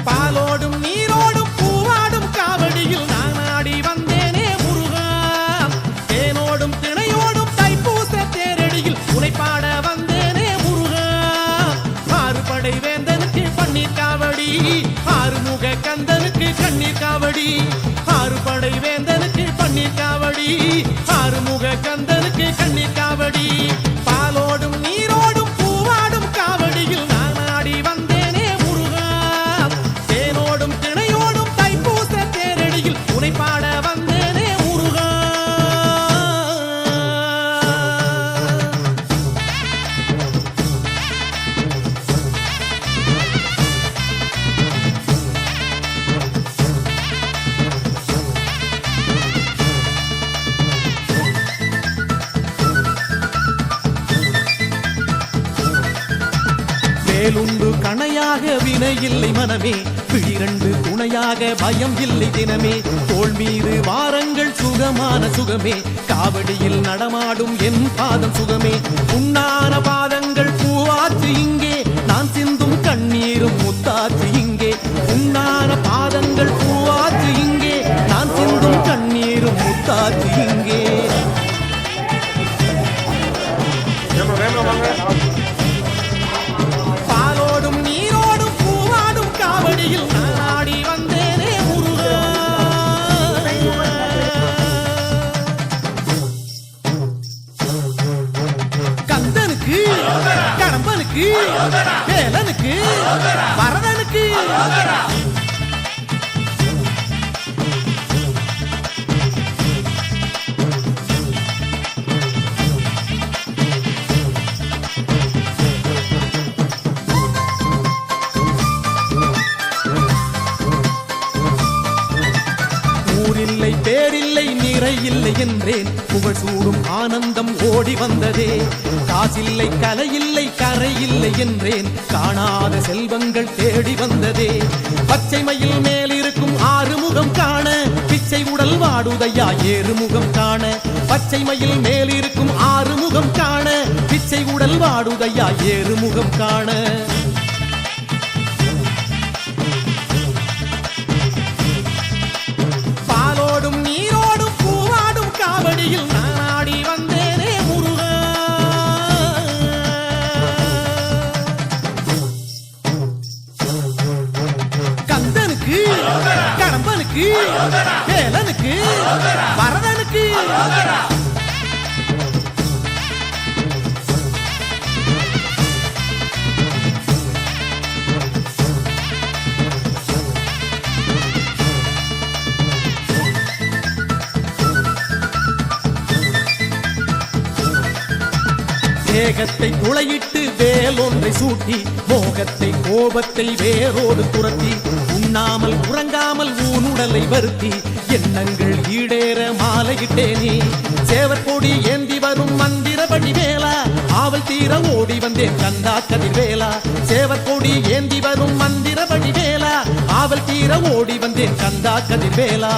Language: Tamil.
பாலோடும் நீரோடும் பூவாடும் காவடியில் நான் ஆடி வந்தேனே முருகா. தேனோடும் திணையோடும் தைப்பூச தேரடியில் உனைப்பாட வந்தேனே முருகா. ஆறுபடை வேந்தனுக்கு பன்னீர் காவடி, ஆறுமுக கந்தனுக்கு கண்ணீர் காவடி. ஆறுபடை வேந்தனுக்கு பன்னீர் காவடி, ஆறுமுக கந்தனுக்கு கண்ணீர் காவடி. பாலோடும் நீரோடும் பூவாடும் காவடியில் நான் ஆடி வந்தேனே முருகா. தேனோடும் திணையோடும் தைப்பூச தேரடியில் உனைப்பாட வந்தேனே முருகா. வேலுண்டு கணையாக வினை இல்லை மனமே, பிழிரண்டு துணையாக பயம் இல்லை தினமே. தோள் மீது வாரங்கள் சுகமான சுகமே, காவடியில் நடமாடும் என் பாதம் சுகமே. உன்னான பாதங்கள் பூவாற்று இங்கே, நான் சிந்தும் கண்ணீரும் முத்தாற்று இங்கே. உன்னான பாதங்கள் பூவாற்று இங்கே, நான் சிந்தும் கண்ணீரும் முத்தாற்று இங்கே. பாலோடும் நீரோடும் பூவாடும் காவடியில் நான் ஆடி வந்தேனே முருகா. கந்தனுக்கு, கடம்பனுக்கு, வேலனுக்கு, வரதனுக்கு. ஊரில்லை பேரில்லை நிறையில்லை என்றேன், புகழ் சூடும் ஆனந்தம் ஓடி வந்ததே. காசில்லை கலையில்லை கரையில்லை என்றேன், காணாத செல்வங்கள் தேடி வந்ததே. பச்சை மயில் மேலிருக்கும் ஆறுமுகம் காண, பிச்சை உடல் வாடுதையா ஏறுமுகம் காண. பச்சை மயில் மேலிருக்கும் ஆறுமுகம் காண, பிச்சை உடல் வாடுதையா ஏறுமுகம் காண. பாலோடும் நீரோடும் பூவாடும் காவடியில் நான் ஆடி வந்தேனே முருகா. கந்தனுக்கு, கடம்பனுக்கு, வேலனுக்கு, வரதனுக்கு. தேகத்தை துளையிட்டு வேலொன்றை சூட்டி, மோகத்தை கோபத்தை வேரோடு துரத்தி, உண்ணாமல் உறங்காமல் ஊனுடலை வருத்தி, எண்ணங்கள் ஈடேற மாலையிட்டேனே. சேவற்கொடி ஏந்தி வரும் மந்திரபடி வேலா, ஆவல் தீர ஓடி வந்தேன் கந்தா கதிர்வேலா. சேவற்கொடி ஏந்தி வரும் மந்திரபடி வேலா, ஆவல் தீர ஓடி வந்தேன் கந்தா கதிர்வேலா.